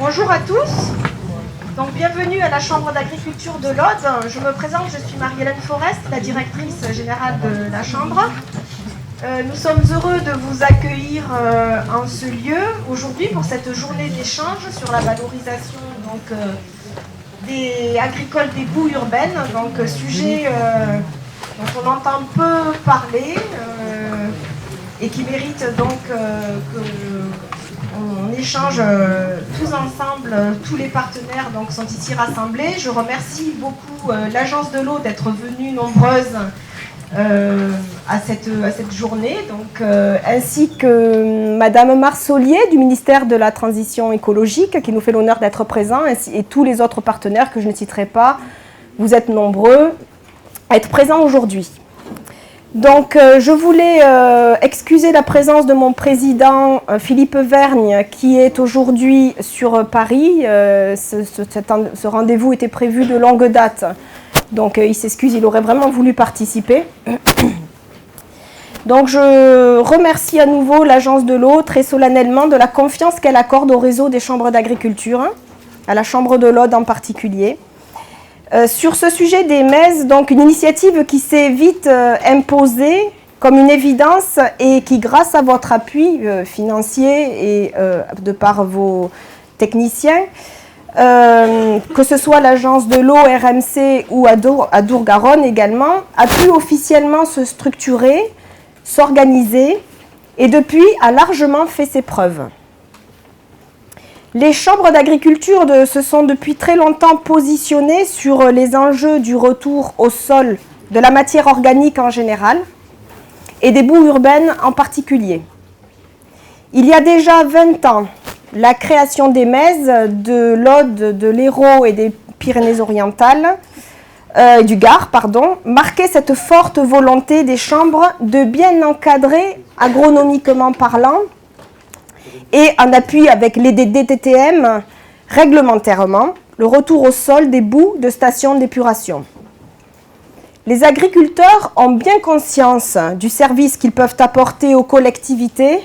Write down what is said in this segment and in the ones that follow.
Bonjour à tous. Donc, bienvenue à la Chambre d'agriculture de l'Aude. Je me présente, je suis Marie-Hélène Forest, la directrice générale de la Chambre. Nous sommes heureux de vous accueillir en ce lieu aujourd'hui pour cette journée d'échange sur la valorisation des agricoles des boues urbaines, donc sujet dont on entend peu parler et qui mérite donc qu'on échange tous ensemble, tous les partenaires donc, sont ici rassemblés. Je remercie beaucoup l'Agence de l'eau d'être venue nombreuse à cette journée, donc, ainsi que Madame Marsolier du ministère de la Transition écologique qui nous fait l'honneur d'être présent, et tous les autres partenaires que je ne citerai pas. Vous êtes nombreux à être présents aujourd'hui. Donc, je voulais excuser la présence de mon président Philippe Vergne qui est aujourd'hui sur Paris. Ce rendez-vous était prévu de longue date. Donc, il s'excuse, il aurait vraiment voulu participer. Donc, je remercie à nouveau l'Agence de l'eau très solennellement de la confiance qu'elle accorde au réseau des chambres d'agriculture, à la Chambre de l'Aude en particulier. Sur ce sujet des maises, donc une initiative qui s'est vite imposée comme une évidence et qui, grâce à votre appui financier et de par vos techniciens, que ce soit l'agence de l'eau, RMC ou Adour-Garonne également, a pu officiellement se structurer, s'organiser et depuis a largement fait ses preuves. Les chambres d'agriculture se sont depuis très longtemps positionnées sur les enjeux du retour au sol de la matière organique en général et des boues urbaines en particulier. Il y a déjà 20 ans, la création des maises de l'Aude, de l'Hérault et des Pyrénées-Orientales, du Gard, marquait cette forte volonté des chambres de bien encadrer, agronomiquement parlant, et en appui avec les DTTM, réglementairement, le retour au sol des boues de stations d'épuration. Les agriculteurs ont bien conscience du service qu'ils peuvent apporter aux collectivités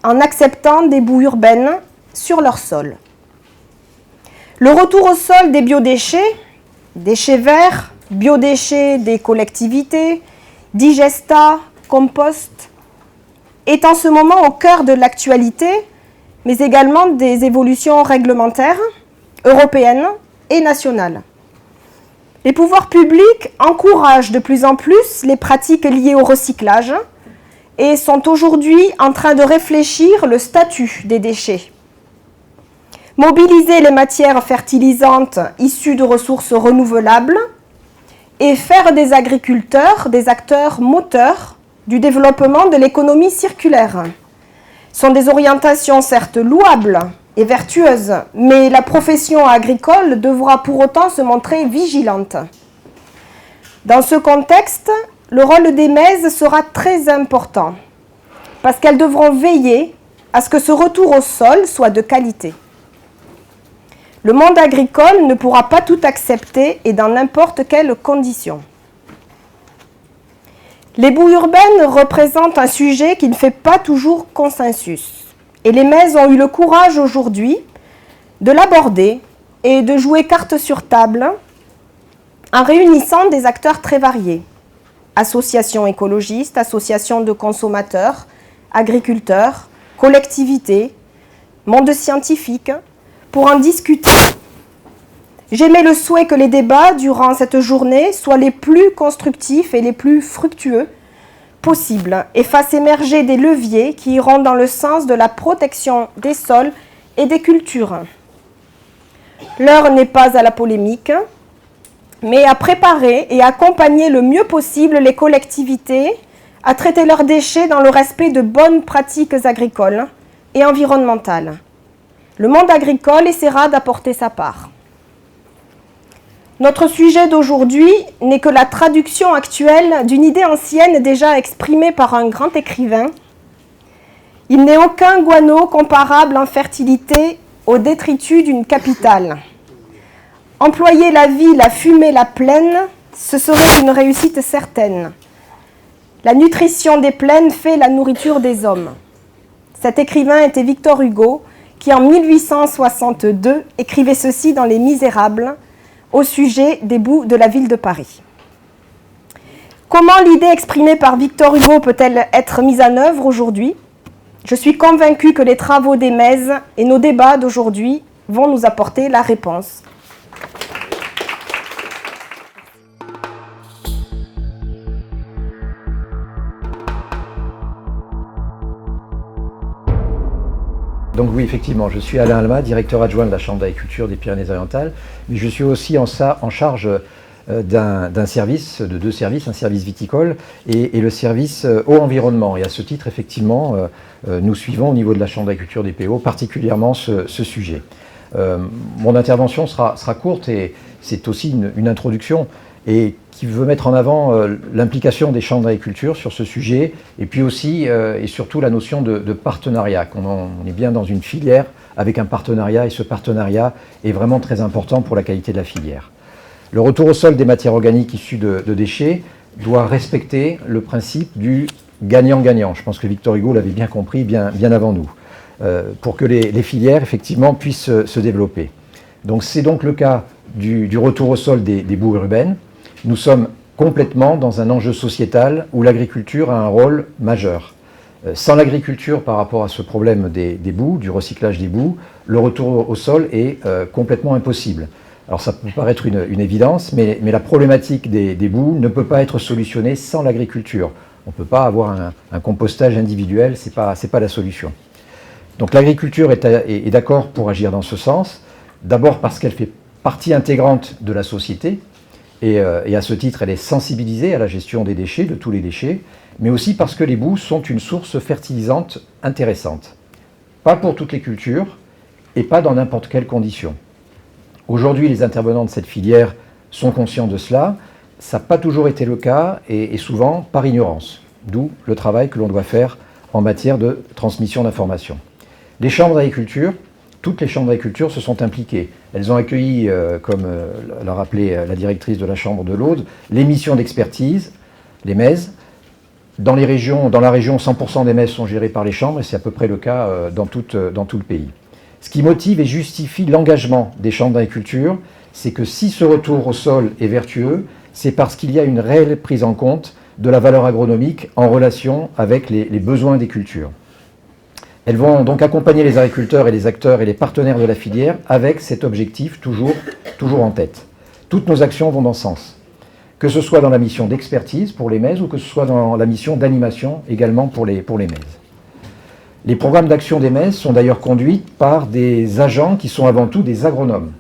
en acceptant des boues urbaines sur leur sol. Le retour au sol des biodéchets, déchets verts, biodéchets des collectivités, digestats, compost, est en ce moment au cœur de l'actualité, mais également des évolutions réglementaires, européennes et nationales. Les pouvoirs publics encouragent de plus en plus les pratiques liées au recyclage et sont aujourd'hui en train de réfléchir le statut des déchets. Mobiliser les matières fertilisantes issues de ressources renouvelables et faire des agriculteurs des acteurs moteurs du développement de l'économie circulaire sont des orientations certes louables et vertueuses, mais la profession agricole devra pour autant se montrer vigilante. Dans ce contexte, le rôle des maises sera très important, parce qu'elles devront veiller à ce que ce retour au sol soit de qualité. Le monde agricole ne pourra pas tout accepter et dans n'importe quelles conditions. Les boues urbaines représentent un sujet qui ne fait pas toujours consensus. Et les maises ont eu le courage aujourd'hui de l'aborder et de jouer carte sur table en réunissant des acteurs très variés. Associations écologistes, associations de consommateurs, agriculteurs, collectivités, monde scientifique, pour en discuter. J'émets le souhait que les débats durant cette journée soient les plus constructifs et les plus fructueux possibles et fassent émerger des leviers qui iront dans le sens de la protection des sols et des cultures. L'heure n'est pas à la polémique, mais à préparer et accompagner le mieux possible les collectivités à traiter leurs déchets dans le respect de bonnes pratiques agricoles et environnementales. Le monde agricole essaiera d'apporter sa part. Notre sujet d'aujourd'hui n'est que la traduction actuelle d'une idée ancienne déjà exprimée par un grand écrivain. Il n'est aucun guano comparable en fertilité au détritus d'une capitale. Employer la ville à fumer la plaine, ce serait une réussite certaine. La nutrition des plaines fait la nourriture des hommes. Cet écrivain était Victor Hugo, qui en 1862 écrivait ceci dans Les Misérables au sujet des boues de la ville de Paris. Comment l'idée exprimée par Victor Hugo peut-elle être mise en œuvre aujourd'hui? Je suis convaincue que les travaux d'Emez et nos débats d'aujourd'hui vont nous apporter la réponse. Donc oui, effectivement, je suis Alain Alma, directeur adjoint de la Chambre d'agriculture des Pyrénées-Orientales, mais je suis aussi en charge d'un service, de deux services, un service viticole et le service eau environnement. Et à ce titre, effectivement, nous suivons au niveau de la Chambre d'agriculture des PO particulièrement ce sujet. Mon intervention sera courte et c'est aussi une introduction et qui veut mettre en avant l'implication des chambres d'agriculture sur ce sujet et puis aussi et surtout la notion de partenariat. On est bien dans une filière avec un partenariat et ce partenariat est vraiment très important pour la qualité de la filière. Le retour au sol des matières organiques issues de déchets doit respecter le principe du gagnant-gagnant. Je pense que Victor Hugo l'avait bien compris bien avant nous, pour que les filières effectivement puissent se développer. Donc c'est donc le cas du retour au sol des boues urbaines. Nous sommes complètement dans un enjeu sociétal où l'agriculture a un rôle majeur. Sans l'agriculture par rapport à ce problème des boues, du recyclage des boues, le retour au sol est complètement impossible. Alors ça peut paraître une évidence, mais la problématique des boues ne peut pas être solutionnée sans l'agriculture. On ne peut pas avoir un compostage individuel, c'est pas la solution. Donc l'agriculture est d'accord pour agir dans ce sens, d'abord parce qu'elle fait partie intégrante de la société, et à ce titre elle est sensibilisée à la gestion des déchets, de tous les déchets, mais aussi parce que les boues sont une source fertilisante intéressante. Pas pour toutes les cultures, et pas dans n'importe quelle condition. Aujourd'hui, les intervenants de cette filière sont conscients de cela. Ça n'a pas toujours été le cas et souvent par ignorance. D'où le travail que l'on doit faire en matière de transmission d'informations. Les chambres d'agriculture, toutes les chambres d'agriculture se sont impliquées. Elles ont accueilli, comme l'a rappelé la directrice de la Chambre de l'Aude, les missions d'expertise, les MES. Dans la région, 100% des MES sont gérés par les chambres et c'est à peu près le cas dans tout le pays. Ce qui motive et justifie l'engagement des chambres d'agriculture, c'est que si ce retour au sol est vertueux, c'est parce qu'il y a une réelle prise en compte de la valeur agronomique en relation avec les besoins des cultures. Elles vont donc accompagner les agriculteurs et les acteurs et les partenaires de la filière avec cet objectif toujours en tête. Toutes nos actions vont dans ce sens, que ce soit dans la mission d'expertise pour les MES ou que ce soit dans la mission d'animation également pour les MES. Les programmes d'action des MES sont d'ailleurs conduits par des agents qui sont avant tout des agronomes.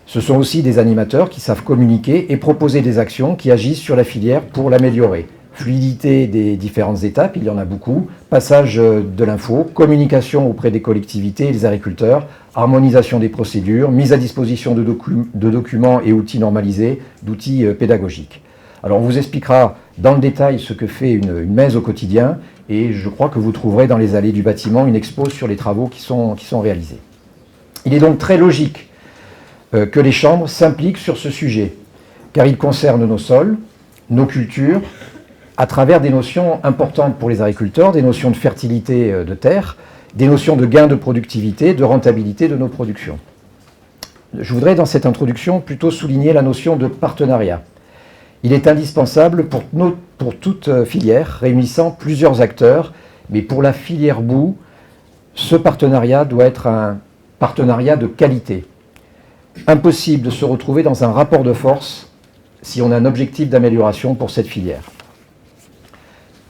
Ce sont aussi des animateurs qui savent communiquer et proposer des actions qui agissent sur la filière pour l'améliorer. Fluidité des différentes étapes, il y en a beaucoup, passage de l'info, communication auprès des collectivités et des agriculteurs, harmonisation des procédures, mise à disposition de documents et outils normalisés, d'outils pédagogiques. Alors on vous expliquera dans le détail ce que fait une MES au quotidien et je crois que vous trouverez dans les allées du bâtiment une expo sur les travaux qui sont réalisés. Il est donc très logique que les chambres s'impliquent sur ce sujet, car il concerne nos sols, nos cultures, à travers des notions importantes pour les agriculteurs, des notions de fertilité de terre, des notions de gain de productivité, de rentabilité de nos productions. Je voudrais dans cette introduction plutôt souligner la notion de partenariat. Il est indispensable pour toute filière réunissant plusieurs acteurs, mais pour la filière boue, ce partenariat doit être un partenariat de qualité. Impossible de se retrouver dans un rapport de force si on a un objectif d'amélioration pour cette filière.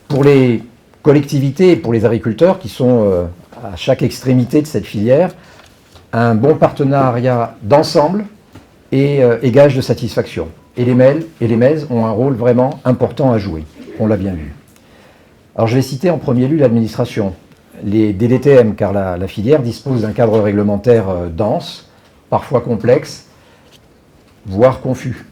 Pour les collectivités et pour les agriculteurs qui sont à chaque extrémité de cette filière, un bon partenariat d'ensemble est gage de satisfaction. Et les MES ont un rôle vraiment important à jouer. On l'a bien vu. Alors je vais citer en premier lieu l'administration, les DDTM, car la filière dispose d'un cadre réglementaire dense, parfois complexe, voire confus.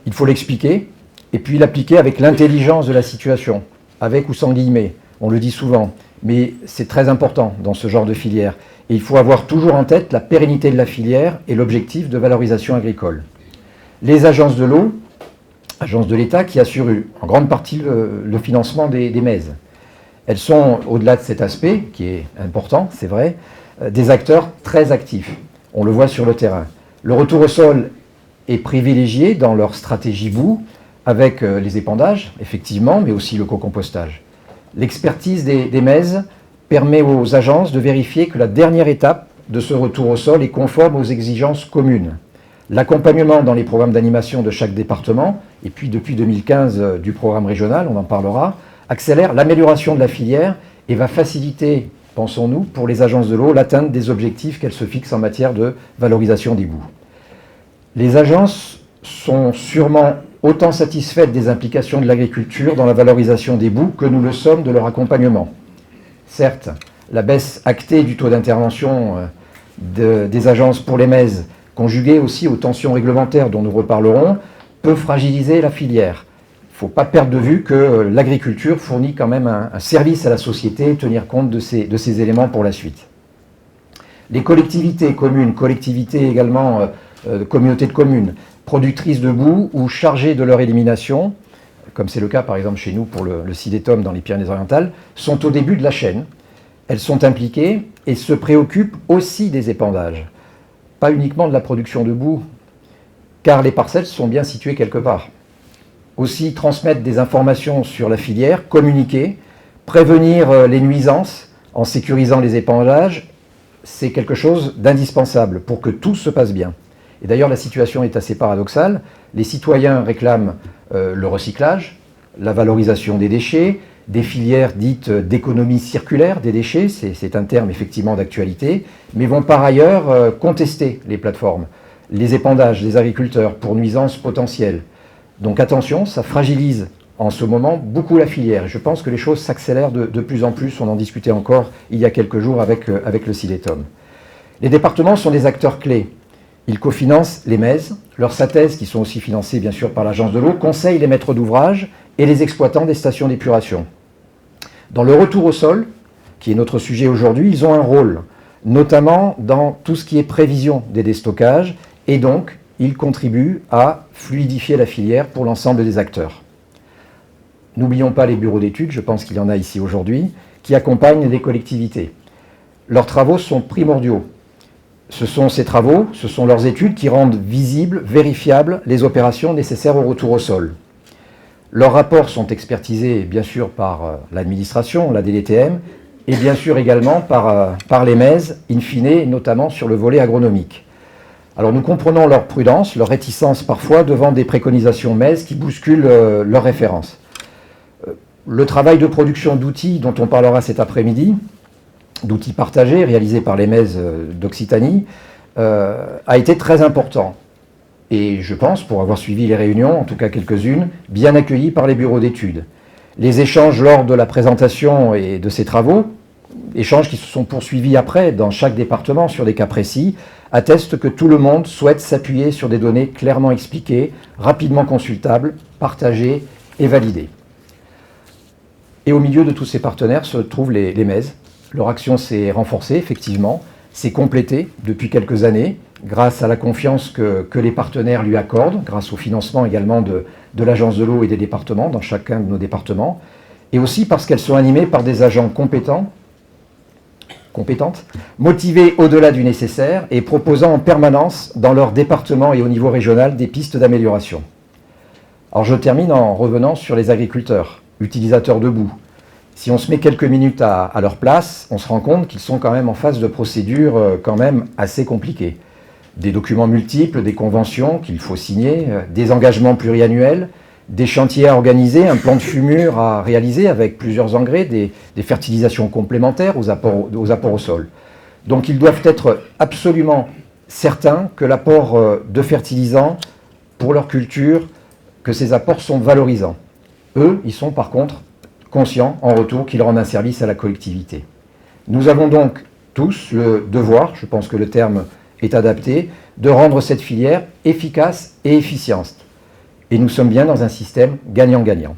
Il faut l'expliquer et puis l'appliquer avec l'intelligence de la situation, avec ou sans guillemets, on le dit souvent, mais c'est très important dans ce genre de filière. Et il faut avoir toujours en tête la pérennité de la filière et l'objectif de valorisation agricole. Les agences de l'eau, agences de l'État qui assurent en grande partie le financement des MES. Elles sont, au-delà de cet aspect, qui est important, c'est vrai, des acteurs très actifs. On le voit sur le terrain. Le retour au sol est privilégié dans leur stratégie boue, avec les épandages, effectivement, mais aussi le co-compostage. L'expertise des MES permet aux agences de vérifier que la dernière étape de ce retour au sol est conforme aux exigences communes. L'accompagnement dans les programmes d'animation de chaque département, et puis depuis 2015 du programme régional, on en parlera, accélère l'amélioration de la filière et va faciliter, pensons-nous, pour les agences de l'eau, l'atteinte des objectifs qu'elles se fixent en matière de valorisation des boues. Les agences sont sûrement autant satisfaites des implications de l'agriculture dans la valorisation des boues que nous le sommes de leur accompagnement. Certes, la baisse actée du taux d'intervention des agences pour les MES, conjuguée aussi aux tensions réglementaires dont nous reparlerons, peut fragiliser la filière. Il ne faut pas perdre de vue que l'agriculture fournit quand même un service à la société et tenir compte de ces éléments pour la suite. Les collectivités communes, collectivités également, communautés de communes, productrices de boue ou chargées de leur élimination, comme c'est le cas par exemple chez nous pour le Sidetum dans les Pyrénées-Orientales, sont au début de la chaîne. Elles sont impliquées et se préoccupent aussi des épandages, pas uniquement de la production de boue, car les parcelles sont bien situées quelque part. Aussi transmettre des informations sur la filière, communiquer, prévenir les nuisances en sécurisant les épandages, c'est quelque chose d'indispensable pour que tout se passe bien. Et d'ailleurs, la situation est assez paradoxale. Les citoyens réclament le recyclage, la valorisation des déchets, des filières dites d'économie circulaire des déchets, c'est un terme effectivement d'actualité, mais vont par ailleurs contester les plateformes, les épandages des agriculteurs pour nuisances potentielles. Donc attention, ça fragilise en ce moment beaucoup la filière. Et je pense que les choses s'accélèrent de plus en plus. On en discutait encore il y a quelques jours avec le Sidetum. Les départements sont des acteurs clés. Ils cofinancent les MES, leurs SATES, qui sont aussi financés bien sûr par l'Agence de l'eau, conseillent les maîtres d'ouvrage et les exploitants des stations d'épuration. Dans le retour au sol, qui est notre sujet aujourd'hui, ils ont un rôle, notamment dans tout ce qui est prévision des déstockages, et donc ils contribuent à fluidifier la filière pour l'ensemble des acteurs. N'oublions pas les bureaux d'études, je pense qu'il y en a ici aujourd'hui, qui accompagnent les collectivités. Leurs travaux sont primordiaux. Ce sont ces travaux, ce sont leurs études qui rendent visibles, vérifiables les opérations nécessaires au retour au sol. Leurs rapports sont expertisés bien sûr par l'administration, la DDTM, et bien sûr également par les MES, in fine, notamment sur le volet agronomique. Alors nous comprenons leur prudence, leur réticence parfois devant des préconisations MES qui bousculent leurs références. Le travail de production d'outils dont on parlera cet après-midi, d'outils partagés réalisés par les MES d'Occitanie, a été très important. Et je pense, pour avoir suivi les réunions, en tout cas quelques-unes, bien accueillis par les bureaux d'études. Les échanges lors de la présentation et de ces travaux, échanges qui se sont poursuivis après dans chaque département sur des cas précis, attestent que tout le monde souhaite s'appuyer sur des données clairement expliquées, rapidement consultables, partagées et validées. Et au milieu de tous ces partenaires se trouvent les MES. Leur action s'est renforcée, effectivement, s'est complétée depuis quelques années, grâce à la confiance que les partenaires lui accordent, grâce au financement également de l'Agence de l'eau et des départements, dans chacun de nos départements, et aussi parce qu'elles sont animées par des agents compétentes, motivés au-delà du nécessaire et proposant en permanence dans leur département et au niveau régional des pistes d'amélioration. Alors je termine en revenant sur les agriculteurs, utilisateurs de boue. Si on se met quelques minutes à leur place, on se rend compte qu'ils sont quand même en face de procédures quand même assez compliquées. Des documents multiples, des conventions qu'il faut signer, des engagements pluriannuels, des chantiers à organiser, un plan de fumure à réaliser avec plusieurs engrais, des fertilisations complémentaires aux apports au sol. Donc ils doivent être absolument certains que l'apport de fertilisants pour leur culture, que ces apports sont valorisants. Eux, ils sont par contre conscients en retour qu'ils rendent un service à la collectivité. Nous avons donc tous le devoir, je pense que le terme est adapté, de rendre cette filière efficace et efficiente. Et nous sommes bien dans un système gagnant-gagnant.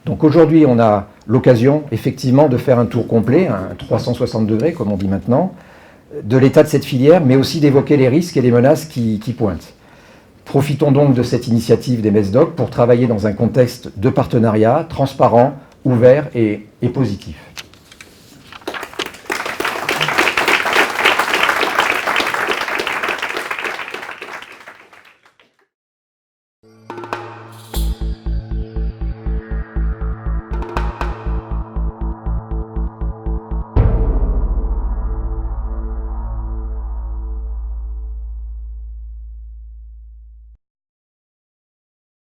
Donc aujourd'hui, on a l'occasion effectivement de faire un tour complet, un 360 degrés comme on dit maintenant, de l'état de cette filière, mais aussi d'évoquer les risques et les menaces qui pointent. Profitons donc de cette initiative des MESDOC pour travailler dans un contexte de partenariat transparent, ouvert et positif.